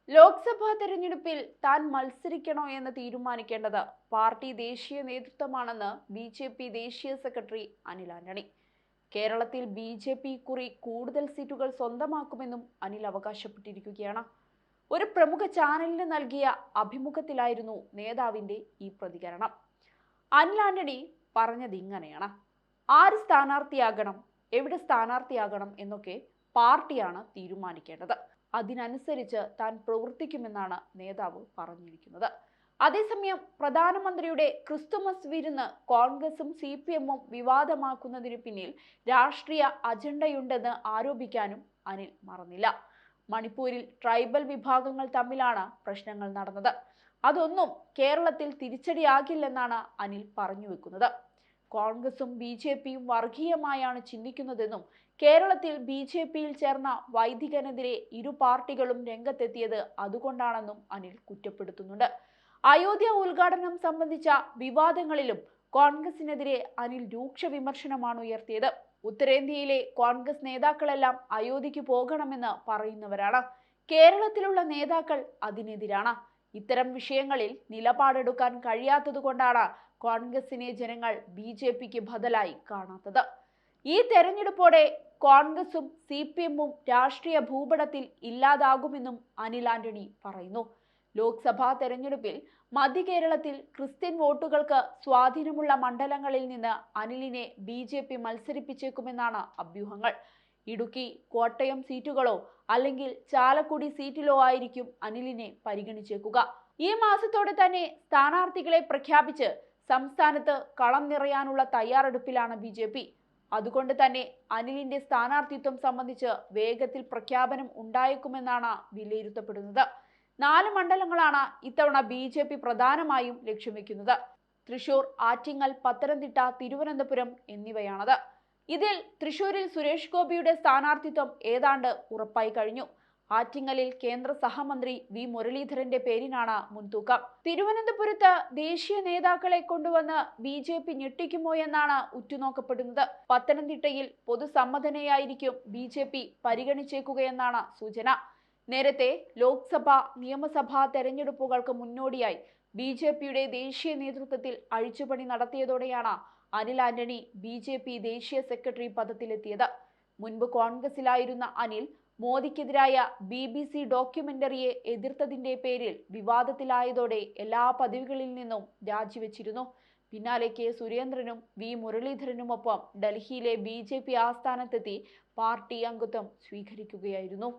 ലോക്സഭാ തെരഞ്ഞെടുപ്പിൽ താൻ മത്സരിക്കണോ എന്ന് തീരുമാനിക്കേണ്ടത് പാർട്ടി ദേശീയ നേതൃത്വമാണെന്ന് ബി ദേശീയ സെക്രട്ടറി അനിൽ ആന്റണി. കേരളത്തിൽ ബി കുറി കൂടുതൽ സീറ്റുകൾ സ്വന്തമാക്കുമെന്നും അനിൽ അവകാശപ്പെട്ടിരിക്കുകയാണ്. ഒരു പ്രമുഖ ചാനലിന് നൽകിയ അഭിമുഖത്തിലായിരുന്നു നേതാവിന്റെ ഈ പ്രതികരണം. അനിൽ ആന്റണി പറഞ്ഞത് ഇങ്ങനെയാണ്: ആര് സ്ഥാനാർത്ഥിയാകണം, എവിടെ സ്ഥാനാർത്ഥിയാകണം എന്നൊക്കെ പാർട്ടിയാണ് തീരുമാനിക്കേണ്ടത്. അതിനനുസരിച്ച് താൻ പ്രവർത്തിക്കുമെന്നാണ് നേതാവ് പറഞ്ഞിരിക്കുന്നത്. അതേസമയം പ്രധാനമന്ത്രിയുടെ ക്രിസ്തുമസ് വിരുന്ന് കോൺഗ്രസും CPM-ഉം വിവാദമാക്കുന്നതിന് പിന്നിൽ രാഷ്ട്രീയ അജണ്ടയുണ്ടെന്ന് ആരോപിക്കാനും അനിൽ മറന്നില്ല. മണിപ്പൂരിൽ ട്രൈബൽ വിഭാഗങ്ങൾ തമ്മിലാണ് പ്രശ്നങ്ങൾ നടന്നത്. അതൊന്നും കേരളത്തിൽ തിരിച്ചടിയാകില്ലെന്നാണ് അനിൽ പറഞ്ഞു വെക്കുന്നത്. കോൺഗ്രസും BJPയും വർഗീയമായാണ് ചിന്തിക്കുന്നതെന്നും കേരളത്തിൽ BJPയിൽ ചേർന്ന വൈദികനെതിരെ ഇരു പാർട്ടികളും രംഗത്തെത്തിയത് അതുകൊണ്ടാണെന്നും അനിൽ കുറ്റപ്പെടുത്തുന്നുണ്ട്. അയോധ്യ ഉദ്ഘാടനം സംബന്ധിച്ച വിവാദങ്ങളിലും കോൺഗ്രസിനെതിരെ അനിൽ രൂക്ഷ വിമർശനമാണ് ഉയർത്തിയത്. ഉത്തരേന്ത്യയിലെ കോൺഗ്രസ് നേതാക്കളെല്ലാം അയോധ്യയ്ക്ക് പോകണമെന്ന് പറയുന്നവരാണ്. കേരളത്തിലുള്ള നേതാക്കൾ അതിനെതിരാണ്. ഇത്തരം വിഷയങ്ങളിൽ നിലപാടെടുക്കാൻ കഴിയാത്തതുകൊണ്ടാണ് കോൺഗ്രസിനെ ജനങ്ങൾ BJPക്ക് ബദലായി കാണാത്തത്. ഈ തെരഞ്ഞെടുപ്പോടെ കോൺഗ്രസും CPM-ഉം രാഷ്ട്രീയ ഭൂപടത്തിൽ ഇല്ലാതാകുമെന്നും അനിൽ ആന്റണി പറയുന്നു. ലോക്സഭാ തെരഞ്ഞെടുപ്പിൽ മധ്യ കേരളത്തിൽ ക്രിസ്ത്യൻ വോട്ടുകൾക്ക് സ്വാധീനമുള്ള മണ്ഡലങ്ങളിൽ നിന്ന് അനിലിനെ BJP മത്സരിപ്പിച്ചേക്കുമെന്നാണ് അഭ്യൂഹങ്ങൾ. ഇടുക്കി, കോട്ടയം സീറ്റുകളോ അല്ലെങ്കിൽ ചാലക്കുടി സീറ്റിലോ ആയിരിക്കും അനിലിനെ പരിഗണിച്ചേക്കുക. ഈ മാസത്തോടെ തന്നെ സ്ഥാനാർത്ഥികളെ പ്രഖ്യാപിച്ച് സംസ്ഥാനത്ത് കളം നിറയാനുള്ള തയ്യാറെടുപ്പിലാണ് BJP. അതുകൊണ്ട് തന്നെ അനിലിന്റെ സ്ഥാനാർത്ഥിത്വം സംബന്ധിച്ച് വേഗത്തിൽ പ്രഖ്യാപനം ഉണ്ടായേക്കുമെന്നാണ് വിലയിരുത്തപ്പെടുന്നത്. 4 മണ്ഡലങ്ങളാണ് ഇത്തവണ BJP പ്രധാനമായും ലക്ഷ്യം വെക്കുന്നത്. തൃശൂർ, ആറ്റിങ്ങൽ, പത്തനംതിട്ട, തിരുവനന്തപുരം എന്നിവയാണത്. ഇതിൽ തൃശൂരിൽ സുരേഷ് ഗോപിയുടെ സ്ഥാനാർത്ഥിത്വം ഏതാണ്ട് ഉറപ്പായി കഴിഞ്ഞു. ആറ്റിങ്ങലിൽ കേന്ദ്ര സഹമന്ത്രി V മുരളീധരന്റെ പേരിനാണ് മുൻതൂക്കം. തിരുവനന്തപുരത്ത് ദേശീയ നേതാക്കളെ കൊണ്ടുവന്ന് BJP ഞെട്ടിക്കുമോ എന്നാണ് ഉറ്റുനോക്കപ്പെടുന്നത്. പത്തനംതിട്ടയിൽ പൊതുസമ്മതനെയായിരിക്കും BJP പരിഗണിച്ചേക്കുകയെന്നാണ് സൂചന. നേരത്തെ ലോക്സഭ, നിയമസഭാ തെരഞ്ഞെടുപ്പുകൾക്ക് മുന്നോടിയായി BJPയുടെ ദേശീയ നേതൃത്വത്തിൽ അഴിച്ചുപണി നടത്തിയതോടെയാണ് അനിൽ ആന്റണി BJP ദേശീയ സെക്രട്ടറി പദത്തിലെത്തിയത്. മുൻപ് കോൺഗ്രസിലായിരുന്ന അനിൽ മോദിക്കെതിരായ BBC ഡോക്യുമെന്ററിയെ എതിർത്തതിന്റെ പേരിൽ വിവാദത്തിലായതോടെ എല്ലാ പദവികളിൽ നിന്നും രാജിവെച്ചിരുന്നു. പിന്നാലെ K സുരേന്ദ്രനും V മുരളീധരനുമൊപ്പം ഡൽഹിയിലെ BJP ആസ്ഥാനത്തെത്തി പാർട്ടി അംഗത്വം സ്വീകരിക്കുകയായിരുന്നു.